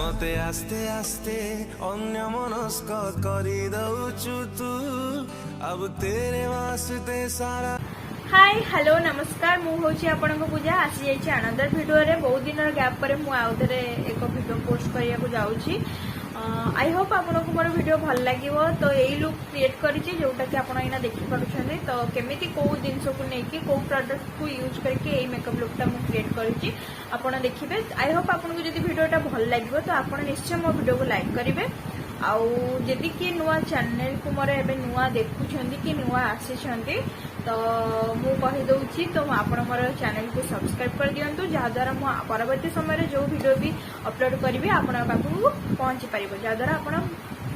मते आस्ते आस्ते अन्य मनस्क करी दउचु तू अब तेरे वास्ते सारा। हाय हेलो नमस्कार मु होची आपनको पूजा आसी जाइछि अनदर वीडियो रे बहुत दिन गैप पर मु आउ थरे एक वीडियो पोस्ट करिया को जाउछि। आई होप आपनको मोर वीडियो भल लागिवो। तो यही लुक क्रिएट करिछि जोटा कि आपण एना देखि पारुछन्ते। तो केमिति को जिंस को नै कि को प्रोडक्ट को यूज करके एई मेकअप लुकटा मु क्रिएट करिछि आपण देखिबे। आई होप आपनको जदि वीडियोटा भल लागिवो तो आपण निश्चय मो वीडियो को लाइक करिवे। आउ जदि कि नुआ चैनल को मोर एबे नुआ देखुछन्ती कि नुआ आसीछन्ती तो मु कहि दउछि तो आपण मोर चैनल को सब्सक्राइब कर दियंतु जहा द्वारा मु परवर्ती समय रे जो वीडियो भी अपलोड करिवे आपण पाखु पहुंची परिबो जहा द्वारा आपण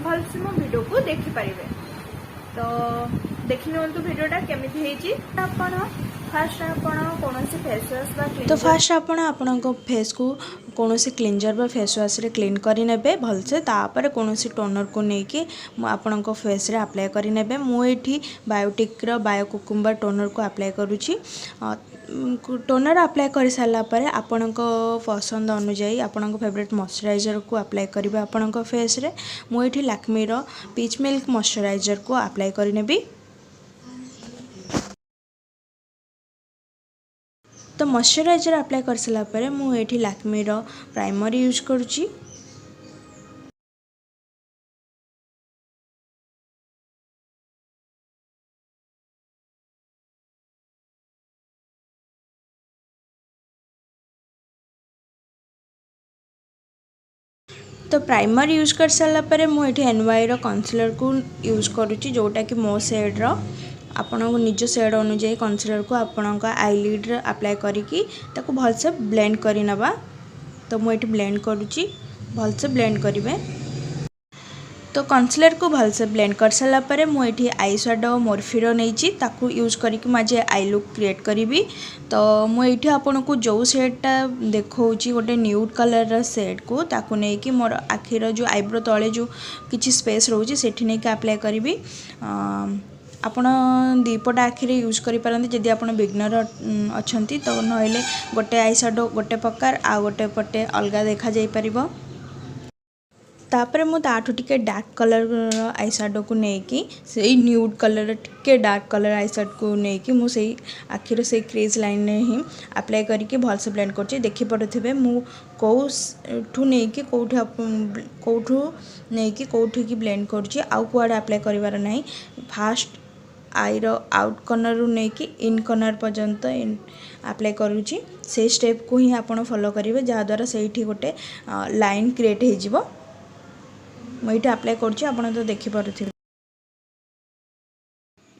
भलसे मो वीडियो को देखि परिबे। तो देखि नंतु वीडियोटा केमिति हेछि। आपण फास्ट आपण कोनोसी फेस वॉश बा तो फास्ट आपणको फेस को कौन क्लींजर बा फेस वॉश रे क्लीन करी नेबे भलसे। तापर कौन टोनर को लेकिन आपणको फेस रे अप्लाई करी नेबे। मु एठी बायोटिक रो बायो कुकुम्बर टोनर को अप्लाई करूची। टोनर अप्लाई कर सारा पर आपणको पसंद अनुसार आपणको फेवरेट मॉइस्चराइजर को अप्लाई करिवे आपणको फेस रे। मु एठी लैक्मे रो पीच मिल्क मॉइस्चराइजर को अप्लाई करी नेबी। तो मॉइस्चराइजर अप्लाई कर सारा पर मुझे लैक्मे रो प्राइमर यूज करुची। तो प्राइमर यूज कर सारा पर मुझे एनवाई रो कंसीलर को यूज करुची जोटा कि मो शेड रो आपण निज शेड अनुसार कंसीलर को आपण आईलिड अप्लाई करिकी ताको भलसे ब्लेंड करी नबा। तो मुझे ब्लेंड करुची भलसे ब्लेंड करिवे। तो कंसीलर को भलसे ब्लेंड कर सारा पर मुझे आई शैडो मोरफिरो नहीं ताकू यूज करके मुझे आई लुक क्रिएट करी। तो मुझे आपन को जो शेडटा देखा गोटे न्यूड कलर शेड को ताकू नहीं कि मोर आखिर जो आईब्रो तले जो किसी स्पेस रोचे सेठी नहीं कि अप्लाई करी। आपण दीपट आखिरे यूज करि पारंती जदि आपण बिगनर अछंती। तो नहले गोटे आई शैडो गोटे प्रकार आ गोटे पटे अलगा देखा जाई परिबो। तापर मु ताठू टिके डार्क कलर आई शैडो को नेकी से न्यूड कलर टिके डार्क कलर आई शैडो को नेकी मु से आखिर से क्रीज लाइन ने ही अप्लाई करके भलसे ब्लेंड करछि। देखि पड़ुथिबे मु कोठू नेकी कोठू नेकी कोठू की ब्लेंड करछि आउ कुआडे अप्लाई करिवार नाही। फास्ट आईर आउट कॉर्नर रू नेकी इन कॉर्नर पर्यंत अप्लाई करूछि। से स्टेप को ही आपण फॉलो करिवे जहा द्वारा सेठी गोटे लाइन क्रिएट हो जिवो। मुझे अप्लाई करछि आपण तो देखि पारुथिबे।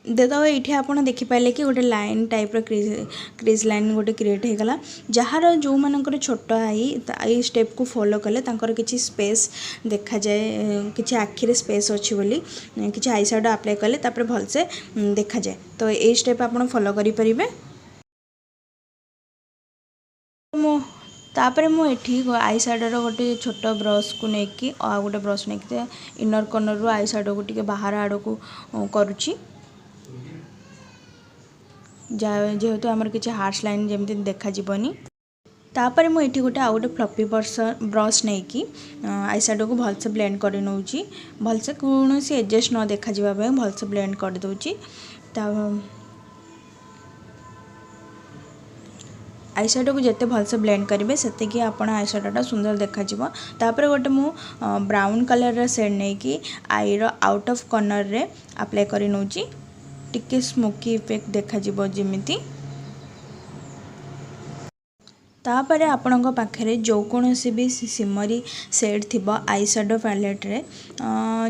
देखो ये आप देखिपारे कि गोटे लाइन टाइप क्रीज लाइन गोटे क्रिएट हो गला। जार जो मानकर छोट आई स्टेप को फॉलो कले तांकर किछि स्पेस देखा जाए किछि आखिरे स्पेस अच्छी बोली किछि आई शैडो अप्लाई कले तापर भलसे देखा जाए। तो ये स्टेप आप फॉलो करि परिबे। तापर मुझे आई शैडो गोटे छोट ब्रश को लेकिन आ गोटे ब्रश नहीं इनर कॉर्नर रू आई शैडो को टिके बाहर आड़ को करुच्ची जेहेतु आमर किसी हार्श लाइन जमी देखा जीवनी। तापर मुझे गोटे आउ गोटे फ्लफी ब्रश नहीं कि आई शैडो को भलसे ब्लेंड कर नौची भलसे कौन एडजस्ट न देखा जावाई भलसे ब्लेंड कर दूची। आई शैडो को जिते भलसे ब्लेंड करेंगे से आप आई शैडोटा सुंदर देखा। तापर गोटे मु ब्राउन कलर शेड नहीं कि आई रो आउट ऑफ कॉर्नर रे अप्लाई कर नौची टिके स्मोकी इफेक्ट देखा जिवो जिमिति। तापर आपण पाखे जो कौन भी सिमरी शेड थी आई शैडो पैलेट रे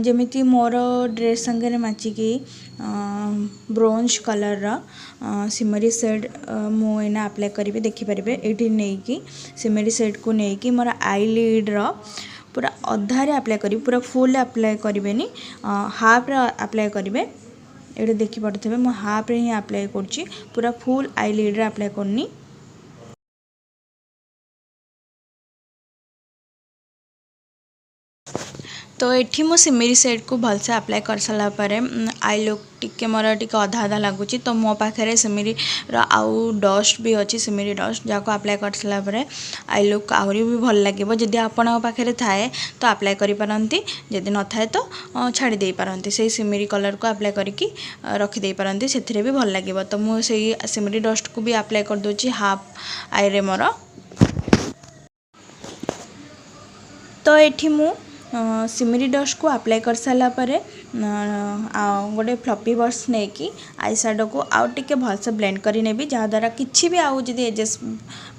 जमीती मोर ड्रेस संगे माचिकी ब्रोंज कलर सिमरी शेड मुना अप्लाई करी देखिपारे। ये नहीं कि सिमरी शेड को लेकिन मोर आई लिड पूरा अधारे अप्लाई करी पूरा फुल अप्लाई करें हाफ रे अप्लाई करेंगे। ये देखी पड़े मु हाफ रे ही अप्लाई करछि पूरा फुल आई लिड रे अप्लाई करनी। तो ये मो सिमरी सेट को भलसे अप्लाई कर सारा पर आई लुक टिके मोर टिके अधा अधा लगुच तो मो पाखे सिमरी आउ डस्ट भी अच्छी सिमरी डस्ट जहाँ अप्लाई कर सारा पर आई लुक आहरी भी भल लगे जदि आपण पाखे थाए तो अप्लाई करें जदि न थाए तो छाड़ी दे पारती से सिमरी कलर को अप्लाई करके रखिदे पारती से भी भल लगे तो मुझे सिमरी डस्ट को भी अप्लाई कर दूची हाफ आई रे मोर तो ये मु सिमरी डस्ट को अप्लाई कर सारा पर गोटे फ्लफी ब्रश नहीं कि आई शैडो को आउ टिके भलसे ब्लेंड करी नेबी जहाँद्वारा किसी भी आउ जदि एजेस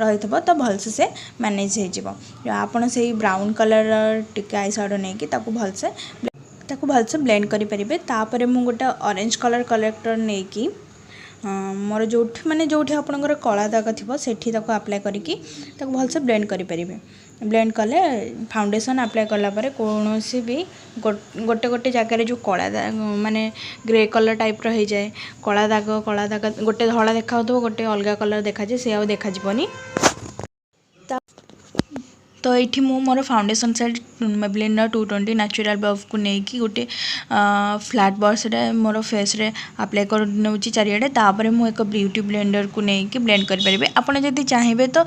रही तो भलसे से मैनेज हो आपड़ से ब्राउन कलर टिके आई शैडो नहीं कि भलसे ब्लेंड करि परिबे तापर मु गोटे ऑरेंज कलर कलेक्टर नहीं कि मोर जो माने जो आपंकर कला दाग थी सेठी अप्लाई करके भलसे ब्लेंड करें ब्लेंड कले फाउंडेशन अप्लाई कलापर कौन भी गोटे गोटे जगह जो कला दाग माने ग्रे कलर टाइप रही जाए कला दाग गोटे धला देखा गोटे अलग कलर देखा जाए से देखा जीवनी तो ये मोर फाउंडेशन सेट मेबलिन 220 नेचुरल बफ को लेकिन गोटे फ्लैट ब्रश मोर फेस रे अप्लाई कर नौची चारिआडे तापर मु एक ब्यूटी ब्लेंडर को लेकिन ब्लेंड करेंगे आपड़ जदि चाहिए तो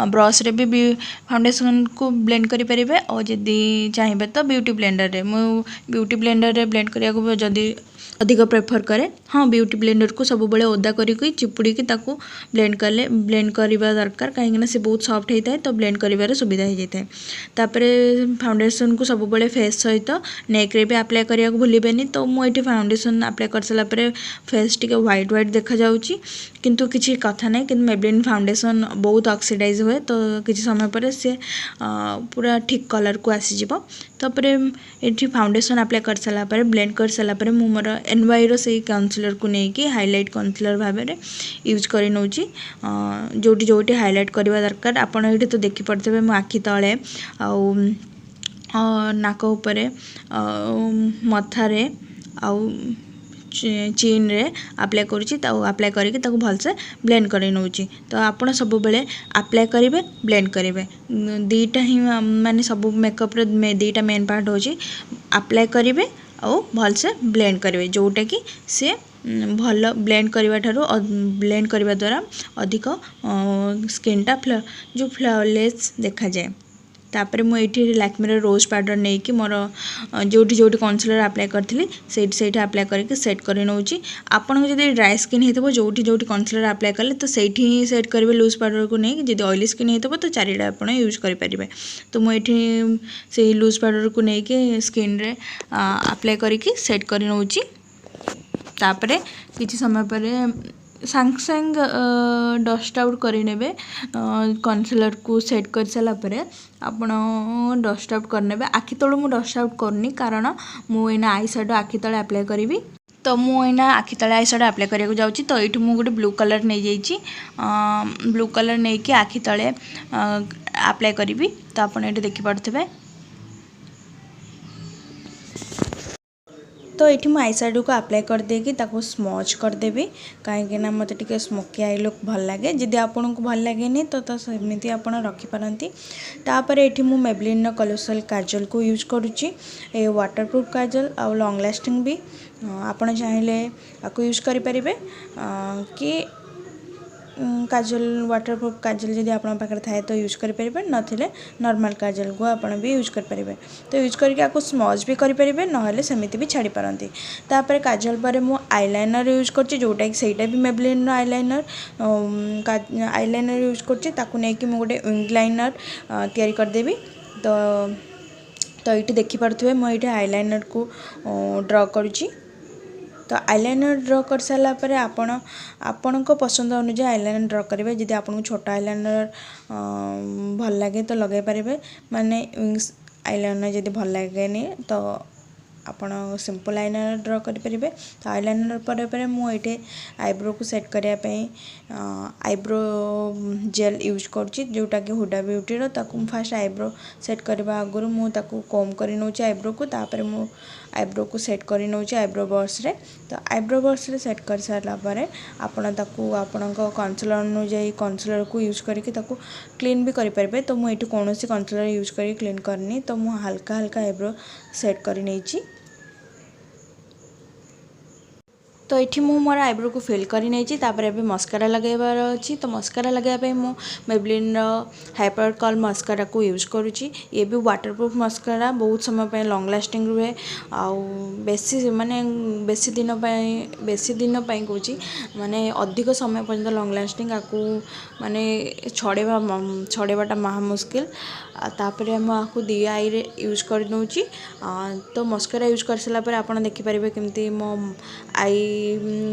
ब्रश रे भी फाउंडेशन को ब्लेंड करेंगे और जदि चाहिए तो ब्यूटी ब्लेंडर रे मु ब्यूटी ब्लेंडर रे ब्लेंड करिया को जदि अधिक प्रेफर करे हाँ ब्यूटी ब्लेंडर को सब बड़े ओदा करी चिपुड़ी ब्लेंड कले ब्लेंड करवा दरकार कहीं से बहुत सॉफ्ट होता है तो ब्लेंड कर सुविधा हो जाए तापर फाउंडेशन को सब बड़े फेस सहित नेक रे भी अप्लाई करिया को भूलिबेनी तो मुझे फाउंडेशन अप्लाई कर सारा पर फेस टिके व्हाइट व्हाइट देखा जाउची किंतु किसी कथा नहीं कि मेबलिन फाउंडेशन बहुत ऑक्सीडाइज हुए तो किसी समय पर से पूरा ठीक कलर को आसीजिव तापर ये फाउंडेशन अप्लाई कर सारा पर ब्लेंड कर सारा पर मु मोर एनवाई से कन्सिलर को लेकिन हाइलाइट कन्सिलर भाव में यूज कर नौची जोटी जोटी हाइलाइट करवा दरकार आपड़ ये तो देखिपे मो आखि तले नाक उपरे मथारे आउ चीन रे अप्लाई करुच्ची अप्लाई करके भलसे ब्लेंड कर नौची तो आपड़ सब बेले अप्लाई करेंगे ब्लेंड करेंगे दीटा ही माने सब मेकअप रे दीटा मेन पार्ट होची अप्लाई करेंगे और भलसे ब्लेंड करेंगे जोटा कि से भल ब्लेंड करवा ठारू ब्लेंड करवा द्वारा अधिक स्किनटा जो फ्लॉलेस देखा जाए तापर मुझे लैक्मे रोज पाउडर नहीं कि मोर जोटी जोटी कन्सिलर अप्लाई करी से अप्लाई करके सेट कर नौची आपन जब ड्राई स्किन हो जोटी जोटी कन्सिलर अप्लाई कले तो सेठी सेट करेंगे लूज पाउडर को नहीं जब ऑयली स्किन हो तो चारिटा आप यूज करेंगे तो मुझे से लूज पाउडर को लेकिन स्किन रे अप्लाई करके सेट कर नौची तापर किसी समय पर सांग सांग डस्ट आउट करने कन्सिलर को सेट कर सारा पर आपण डस्ट आउट करने आखि तलू मु डस्ट आउट करनी कारण मुझे आई शैडो आखि तले अप्लाई करी तो मुझे आखि तले आई शैडो अप्लाई करने जाऊँगी तो ये मुझे गोटे ब्लू कलर नहीं जाइए ब्लू कलर नहीं कि आखि तले अप्लाई करी तो आपड़ ये देखिपे तो ये मुझे आई शैडो को अप्लाई कर देगी स्मच करदेवी कहीं मत टे स्मोकी आई लुक भल लगे जदि आपन को भल लगे तो सेमती आप रखिपारती तापर ये मुझे मेबलिन कलोसल काजल को यूज करुच्ची ए वाटरप्रूफ काजल आ लॉन्ग लास्टिंग भी आपड़ चाहिए आपको यूज करेंगे कि काजल वाटरप्रूफ काजल जब आप पाखे थाए तो यूज करेंगे नथिले नॉर्मल काजल को आप भी यूज करेंगे तो यूज करके आपको स्मच भी करेंगे ना सेमती भी छाड़ी पारती तापर काजल पर मु आईलाइनर यूज करची जोटा कि सेटा भी मेबलिन आईलाइनर आईलाइनर यूज करची ताकू नहीं मु गोटे विंग लाइनर तैयारी करदेवी तो ये देखिपे मुझे आईलाइनर को ड्रॉ करुच्ची तो आईलाइनर ड्रॉ कर सारा पर आपण को पसंद अनुसार आईलाइनर ड्रॉ करेंगे जब आपको छोटा आईलाइनर भल लगे तो लगे पारे माने विंग्स आईलाइनर जब भल लगे तो ଆପଣ सिंपल आईलाइनर ड्र करेंगे। तो आईलाइनर पर मुझे आईब्रो को सेट करने आईब्रो जेल यूज करुँची जोटा कि हुडा ब्यूटी ताकू फास्ट आईब्रो सेट करने आगुरी मुझे कम कर नौचे आईब्रो को तापर मु आईब्रो को सेट कर नौचे आईब्रो ब्रश रे। तो आईब्रो ब्रश रे सेट कर सारा पर आपण कनसिलर अनुजाई कनसिलर को यूज करके क्लीन भी करेंगे। तो मुझे कौन कनसिलर यूज कर क्लीन करनी तो मुझे हल्का हल्का आईब्रो सेट कर नहीं। तो ये मु मोर आईब्रो को फिल कर नहीं तापर अभी मस्कारा लगेबार अच्छी। तो मस्कारा लगाइए मु मेबलिन हाइपर कर्ल मस्कारा को यूज करुँची। ये भी वाटरप्रूफ मस्कारा बहुत समय पे लॉन्ग लास्टिंग रुहे आउ बेसी माने बेसी दिन कहूँ माने अधिक समय पर्यंत लॉन्ग लास्टिंग आपको माने छड़ेबाटा महा मुस्किल। तापर आपको दी आई रे यूज कर दूँगी। तो मस्कारा यूज कर सारा पर आप देखिपारे केमती मो आई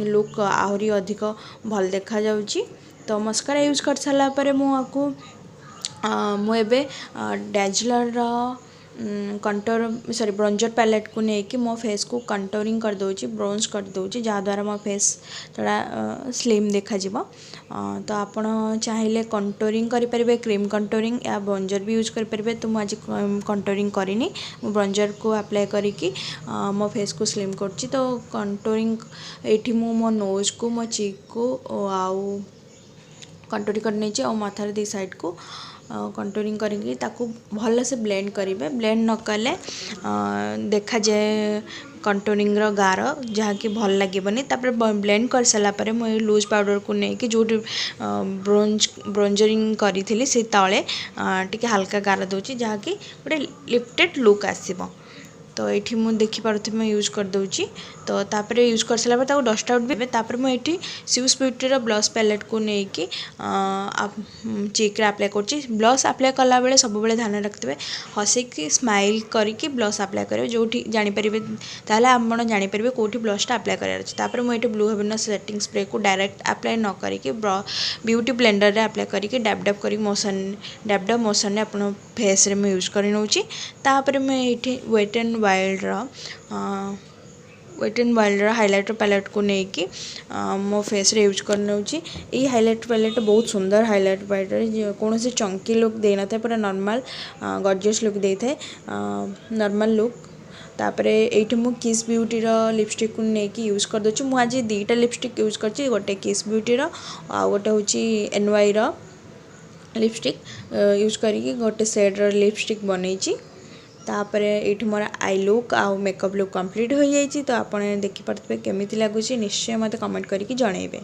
लुक आहरी अधिक भल देखा जाउची। तो मस्कारा यूज कर सारा पर मुझे dazzler contour sorry bronzer palette को लेकिन मो फेस को कंटोरिंग कर दूची ब्रोंज कर दूची जहाँद्वारा मो फेस थोड़ा स्लिम देखा जिवो। तो आपण चाहिए कंटोरिंग करेंगे क्रीम कंटोरिंग या ब्रोंजर भी यूज करेंगे। तो मुझे कंटोरिंग करनी ब्रोंजर को अप्लाई करी मो फेस को स्लिम करची। तो कंटोरिंग ये मो नोज को मो चीक को आउ कंटोरिंग कर नहीं और माथार दी साइड को कंटोरिंग करेंगे ताकू भल से ब्लेंड करेंगे। ब्लेंड न कले देखा जाए कंटोरिंग गार जहाँकि भल लगे। तापर ब्लेंड कर सारा पर मुझे लूज पाउडर को लेकिन जो ब्रोंजरिंग करी से तले टिके हल्का गार दूची जहाँकि गोटे लिफ्टेड लुक आसब। तो ये मुझे देखिपे मैं यूज कर दूची। तो तापर यूज कर सारा पर डस्ट आउट भी तापर मुझे स्विस ब्यूटीर ब्लश पैलेट को लेकिन चीक अप्लाई कर ब्लश अप्लाई कला बेले सब बेले ध्यान रखिथे हसिकी स्माइल करके ब्लश अप्लाई करेंगे जो जानीपर ताल आप जानीपर कौटी ब्लशटा अप्लाई करार। मुझे ब्लू हेवन सेटिंग स्प्रे को डायरेक्ट अप्लाई न करके ब्यूटी ब्लेंडर रे अप्लाई करके डैब डैब कर मोशन आप फेस रे मैं यूज कर नौची। तापर मुझे wet and wild highlighter palette को लेकिन मो फेस रे यूज कर नौची। ये हाइलाइटर पैलेट बहुत सुंदर हाइलाइटर पैलेट कौन से चंकी लुक देना था पूरा नॉर्मल गॉर्जियस लुक दे थे नॉर्मल लुक। तापर ये मु किस ब्यूटीर लिपस्टिक को लेकिन यूज कर दूँ। मुझे आज दुईटा लिपस्टिक यूज कर गोटे किस ब्यूटीर आ गोटे हूँ NY लिपस्टिक यूज करके गोटे सेड्र लिपस्टिक बनई। तापर ये मोर आई लुक आउ मेकअप लुक कंप्लीट हो जाए। तो आप देखिपे केमी लगुच निश्चय मत कमेंट करके जनइबे।